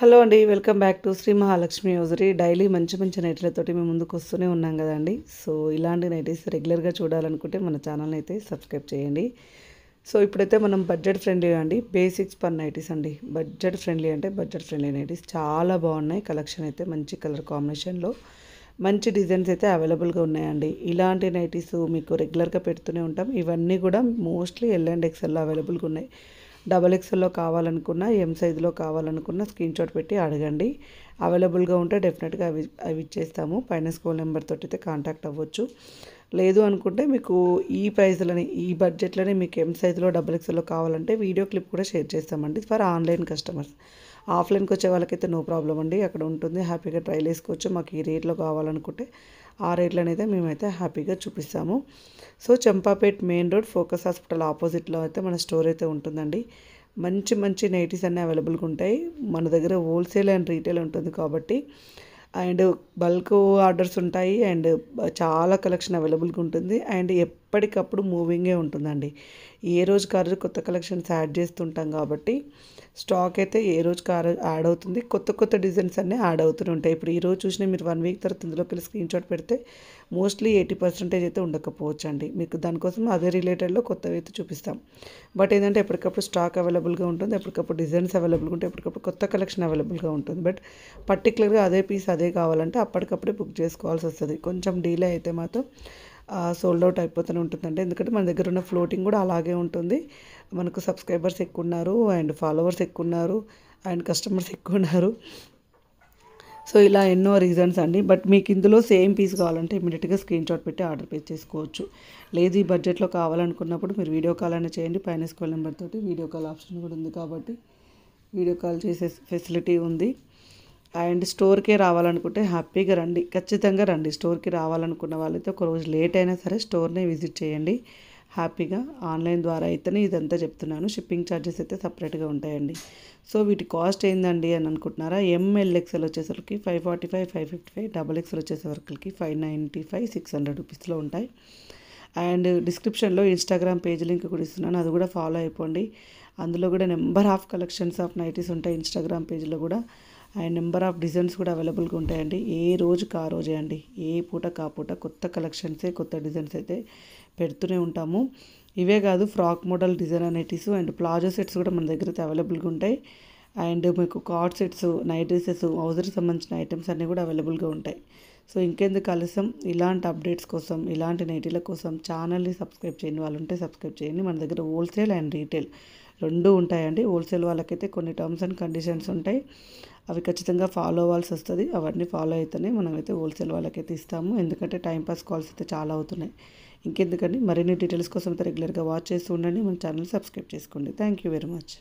Hello అండి, welcome back to Shri Mahalakshmi hosiery. Daily మంచి మంచి నైటీలతోటి మేము ముందుకు వస్తూనే ఉన్నాం కదండి. సో ఇలాంటి నైటీస్ రెగ్యులర్గా చూడాలనుకుంటే మన ఛానల్ని అయితే సబ్స్క్రైబ్ చేయండి. సో ఇప్పుడైతే మనం బడ్జెట్ ఫ్రెండ్లీ అండి, బేసిక్స్ పర్ నైటీస్ అండి. బడ్జెట్ ఫ్రెండ్లీ అంటే బడ్జెట్ ఫ్రెండ్లీ నైటీస్ చాలా బాగున్నాయి. కలెక్షన్ అయితే మంచి కలర్ కాంబినేషన్లో మంచి డిజైన్స్ అయితే అవైలబుల్గా ఉన్నాయండి. ఇలాంటి నైటీస్ మీకు రెగ్యులర్గా పెడుతూనే ఉంటాం. ఇవన్నీ కూడా మోస్ట్లీ ఎల్ అండ్ ఎక్స్ఎల్లో అవైలబుల్గా ఉన్నాయి. డబల్ ఎక్స్ఎల్లో కావాలనుకున్నా, ఎం సైజులో కావాలనుకున్నా స్క్రీన్ షాట్ పెట్టి అడగండి. అవైలబుల్గా ఉంటే డెఫినెట్గా అవి ఇచ్చేస్తాము. పైన స్కూల్ నెంబర్ తోటి అయితే కాంటాక్ట్ అవ్వచ్చు. లేదు అనుకుంటే మీకు ఈ ప్రైస్లోనే, ఈ బడ్జెట్లోనే మీకు ఎం సైజులో డబల్ ఎక్స్ఎల్లో కావాలంటే వీడియో క్లిప్ కూడా షేర్ చేస్తామండి ఫర్ ఆన్లైన్ కస్టమర్స్. ఆఫ్లైన్కి వచ్చే వాళ్ళకైతే నో ప్రాబ్లం అండి, అక్కడ ఉంటుంది, హ్యాపీగా ట్రైల్ వేసుకోవచ్చు. మాకు ఈ రేట్లో కావాలనుకుంటే ఆ రేట్లను అయితే మేమైతే హ్యాపీగా చూపిస్తాము. So Champapet main road focus hospital ఆపోజిట్లో అయితే మన స్టోర్ అయితే ఉంటుందండి. మంచి మంచి నైటీస్ అన్నీ అవైలబుల్గా ఉంటాయి. మన దగ్గర హోల్సేల్ అండ్ రీటైల్ ఉంటుంది కాబట్టి, అండ్ బల్క్ ఆర్డర్స్ ఉంటాయి, అండ్ చాలా కలెక్షన్ అవైలబుల్గా ఉంటుంది, అండ్ ఎప్పటికప్పుడు మూవింగే ఉంటుందండి. ఏ రోజుకి ఆ రోజు కొత్త కలెక్షన్స్ యాడ్ చేస్తుంటాం కాబట్టి స్టాక్ అయితే ఏ రోజుకి ఆ రోజు యాడ్ అవుతుంది. కొత్త కొత్త డిజైన్స్ అన్నీ యాడ్ అవుతూనే ఉంటాయి. ఇప్పుడు ఈ రోజు చూసిన మీరు 1 వీక్ తర్వాత ఇందులోకి వెళ్ళి స్క్రీన్ షాట్ పెడితే మోస్ట్లీ 80% అయితే ఉండకపోవచ్చు అండి. మీకు దానికోసం అదే రిలేటెడ్లో కొత్తవి అయితే చూపిస్తాం. బట్ ఏంటంటే ఎప్పటికప్పుడు స్టాక్ అవైలబుల్గా ఉంటుంది, ఎప్పటికప్పుడు డిజైన్స్ అవైలబుల్గా ఉంటాయి, ఎప్పటికప్పుడు కొత్త కలెక్షన్ అవైలబుల్గా ఉంటుంది. బట్ పర్టికులర్గా అదే పీస్ అదే కావాలంటే అప్పటికప్పుడే బుక్ చేసుకోవాల్సి వస్తుంది. కొంచెం డీలే అయితే మాత్రం సోల్డ్ అవుట్ అయిపోతూనే ఉంటుందండి. ఎందుకంటే మన దగ్గర ఉన్న ఫ్లోటింగ్ కూడా అలాగే ఉంటుంది. మనకు సబ్స్క్రైబర్స్ ఎక్కువ ఉన్నారు, అండ్ ఫాలోవర్స్ ఎక్కువ ఉన్నారు, అండ్ కస్టమర్స్ ఎక్కువ ఉన్నారు. సో ఇలా ఎన్నో రీజన్స్ అండి. బట్ మీకు ఇందులో సేమ్ పీస్ కావాలంటే ఇమీడియట్గా స్క్రీన్ షాట్ పెట్టి ఆర్డర్ పే చేసుకోవచ్చు. లేదు ఈ బడ్జెట్లో కావాలనుకున్నప్పుడు మీరు వీడియో కాల్ అయినా చేయండి. పైన స్కూల్ నెంబర్ తోటి వీడియో కాల్ ఆప్షన్ కూడా ఉంది కాబట్టి వీడియో కాల్ చేసే ఫెసిలిటీ ఉంది. అండ్ స్టోర్కే రావాలనుకుంటే హ్యాపీగా రండి, ఖచ్చితంగా రండి. స్టోర్కి రావాలనుకున్న వాళ్ళైతే ఒక రోజు లేట్ అయినా సరే స్టోర్నే విజిట్ చేయండి హ్యాపీగా. ఆన్లైన్ ద్వారా అయితేనే ఇదంతా చెప్తున్నాను. షిప్పింగ్ ఛార్జెస్ అయితే సపరేట్గా ఉంటాయండి. సో వీటి కాస్ట్ ఏందండి అని అనుకుంటున్నారా? ఎంఎల్ఎక్స్ఎల్ వచ్చేసరికి 545, 555, డబల్ ఎక్స్ఎల్ వచ్చేసరికి 595, 600 రూపీస్లో ఉంటాయి. అండ్ డిస్క్రిప్షన్లో ఇన్స్టాగ్రామ్ పేజ్ లింక్ కూడా ఇస్తున్నాను, అది కూడా ఫాలో అయిపోండి. అందులో కూడా number of collections of nighties ఉంటాయి ఇన్స్టాగ్రామ్ పేజ్లో కూడా, అండ్ నెంబర్ ఆఫ్ డిజైన్స్ కూడా అవైలబుల్గా ఉంటాయండి. ఏ రోజుకి ఆ రోజే అండి, ఏ పూట కాపూట కొత్త కలెక్షన్సే, కొత్త డిజైన్స్ అయితే పెడుతూనే ఉంటాము. ఇవే కాదు, frock model design nighties and palazzo sets కూడా మన దగ్గర అయితే అవైలబుల్గా ఉంటాయి. అండ్ మీకు కార్డ్ సెట్స్, నైట్ డ్రెస్సెస్, హౌజర్కి సంబంధించిన ఐటమ్స్ అన్నీ కూడా అవైలబుల్గా ఉంటాయి. సో ఇంకెందుకు ఆలస్యం, ఇలాంటి అప్డేట్స్ కోసం, ఇలాంటి నైటీల కోసం ఛానల్ని సబ్స్క్రైబ్ చేయండి. వాళ్ళు ఉంటే సబ్స్క్రైబ్ చేయండి. మన దగ్గర హోల్సేల్ అండ్ రీటైల్ రెండూ ఉంటాయండి. హోల్సేల్ వాళ్ళకైతే కొన్ని టర్మ్స్ అండ్ కండిషన్స్ ఉంటాయి, అవి ఖచ్చితంగా ఫాలో అవ్వాల్సి వస్తుంది. అవన్నీ ఫాలో అయితేనే మనమైతే హోల్సేల్ వాళ్ళకైతే ఇస్తాము. ఎందుకంటే టైంపాస్ కాల్స్ అయితే చాలా అవుతున్నాయి. ఇంకెందుకండి, మరిన్ని డీటెయిల్స్ కోసం అయితే రెగ్యులర్గా వాచ్ చేస్తూ ఉండండి. మన ఛానల్ సబ్స్క్రైబ్ చేసుకోండి. Thank you very much.